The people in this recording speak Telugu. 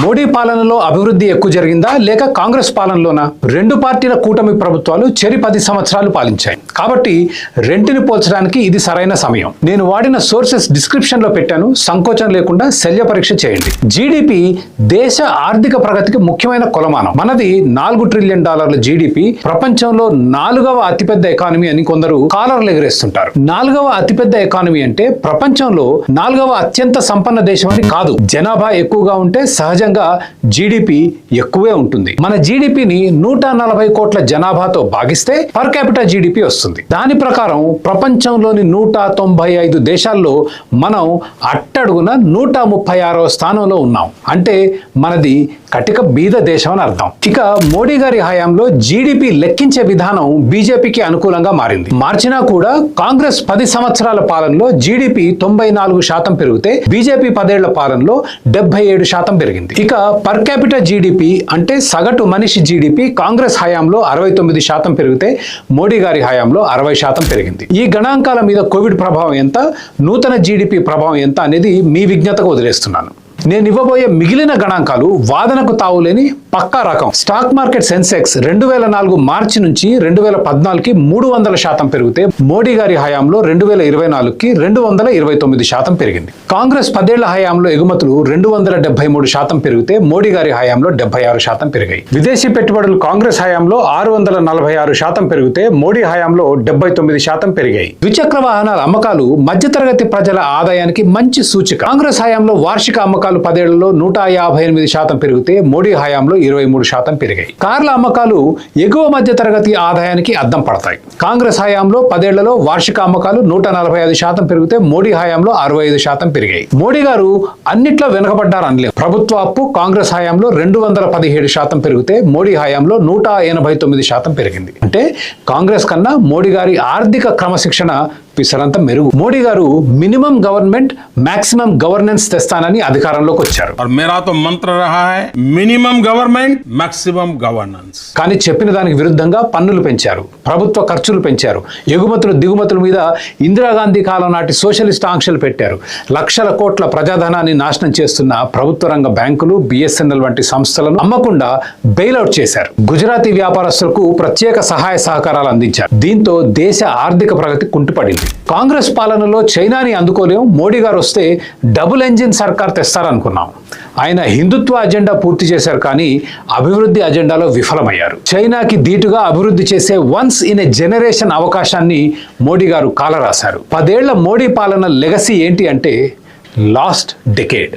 మోడీ పాలనలో అభివృద్ధి ఎక్కువ జరిగిందా లేక కాంగ్రెస్ పాలనలోనా? రెండు పార్టీల కూటమి ప్రభుత్వాలు చెరి 10 సంవత్సరాలు పాలించాయి. కాబట్టి రెంటిని పోల్చడానికి ఇది సరైన సమయం. నేను వాడిన సోర్సెస్ డిస్క్రిప్షన్ లో పెట్టాను. సంకోచం లేకుండా శల్య పరీక్ష చేయండి. జీడిపి దేశ ఆర్థిక ప్రగతికి ముఖ్యమైన కొలమానం. మనది $4 ట్రిలియన్ జీడిపి. ప్రపంచంలో 4వ అతిపెద్ద ఎకానమీ అని కొందరు కాలర్లు ఎగరేస్తుంటారు. 4వ అతిపెద్ద ఎకానమీ అంటే ప్రపంచంలో 4వ అత్యంత సంపన్న దేశం అని కాదు. జనాభా ఎక్కువగా ఉంటే సహజంగా జీడిపి ఎక్కువే ఉంటుంది. మన జీడిపిని 140 కోట్ల జనాభాతో భాగిస్తే పర్ క్యాపిటల్ జీడిపి వస్తుంది. దాని ప్రకారం ప్రపంచంలోని 195 దేశాల్లో మనం అట్టడుగున 136వ స్థానంలో ఉన్నాం. అంటే మనది కటిక బీద దేశం అని అర్థం. ఇక మోడీ గారి హయాంలో జీడిపి లెక్కించే విధానం బీజేపీకి అనుకూలంగా మారింది. మార్చినా కూడా కాంగ్రెస్ 10 సంవత్సరాల పాలనలో జీడిపి 94% పెరిగితే బీజేపీ 10 ఏళ్ల పాలనలో 77% పెరిగింది. ఇక పర్ క్యాపిటల్ జీడిపి అంటే సగటు మనిషి జీడిపి కాంగ్రెస్ హయాంలో 69% పెరిగితే మోడీ గారి హయాంలో 60% పెరిగింది. ఈ గణాంకాల మీద కోవిడ్ ప్రభావం ఎంత, నూతన జీడిపి ప్రభావం ఎంత అనేది మీ విజ్ఞతకు వదిలేస్తున్నాను. నేను ఇవ్వబోయే మిగిలిన గణాంకాలు వాదనకు తావులేని పక్కా రకం. స్టాక్ మార్కెట్ సెన్సెక్స్ 2004 మార్చి నుంచి 2014కి 300% పెరిగితే మోడీ గారి హయాంలో 2024కి 229% పెరిగింది. కాంగ్రెస్ 10 ఏళ్ల హయాంలో ఎగుమతులు 273% పెరిగితే మోడీ గారి హయాంలో 76% పెరిగాయి. విదేశీ పెట్టుబడులు కాంగ్రెస్ హయాంలో 646% పెరిగితే మోడీ హయాంలో 79% పెరిగాయి. ద్విచక్ర వాహనాల అమ్మకాలు మధ్యతరగతి ప్రజల ఆదాయానికి మంచి సూచిక. కాంగ్రెస్ హయాంలో వార్షిక అమ్మకాలు 10 ఏళ్లలో 158% పెరిగితే మోడీ హయాంలో 23% పెరిగాయి. కార్ల అమ్మకాలు ఎగువ మధ్య తరగతి ఆదాయానికి అద్దం పడతాయి. కాంగ్రెస్ హయాంలో 10 ఏళ్లలో వార్షిక అమ్మకాలు 145% పెరిగితే మోడీ హయాంలో 65% పెరిగాయి. మోడీ గారు అన్నిట్లో వెనుకబడ్డారనలేదు. ప్రభుత్వ అప్పు కాంగ్రెస్ హయాంలో 217% పెరిగితే మోడీ హయాంలో 189% పెరిగింది. అంటే కాంగ్రెస్ కన్నా మోడీ గారి ఆర్థిక క్రమశిక్షణ పిసరంత మెరుగు. మోడీ గారు మినిమం గవర్నమెంట్ మాక్సిమం గవర్నెన్స్ తెస్తానని అధికారంలోకి వచ్చారు. మంత్ర రహా హై మినిమం గవర్నమెంట్ మాక్సిమం గవర్నెన్స్. కానీ చెప్పిన దానికి విరుద్ధంగా పన్నులు పెంచారు, ప్రభుత్వ ఖర్చులు పెంచారు, ఎగుమతులు దిగుమతుల మీద ఇందిరాగాంధీ కాలం నాటి సోషలిస్ట్ ఆంక్షలు పెట్టారు. లక్షల కోట్ల ప్రజాధనాన్ని నాశనం చేస్తున్న ప్రభుత్వ రంగ బ్యాంకులు, బిఎస్ఎన్ఎల్ వంటి సంస్థలను అమ్మకుండా బెయిల్అవుట్ చేశారు. గుజరాతీ వ్యాపారస్తులకు ప్రత్యేక సహాయ సహకారాలు అందించారు. దీంతో దేశ ఆర్థిక ప్రగతి కుంటుపడింది. కాంగ్రెస్ పాలనలో చైనాని అందుకోలేం, మోడీ గారు వస్తే డబుల్ ఎంజిన్ సర్కార్ తెస్తారనుకున్నాం. ఆయన హిందుత్వ అజెండా పూర్తి చేశారు, కానీ అభివృద్ధి అజెండాలో విఫలమయ్యారు. చైనాకి ధీటుగా అభివృద్ధి చేసే వన్స్ ఇన్ ఎ జనరేషన్ అవకాశాన్ని మోడీ గారు కాలరాశారు. 10 ఏళ్ల మోడీ పాలన లెగసీ ఏంటి అంటే లాస్ట్ డెకేడ్.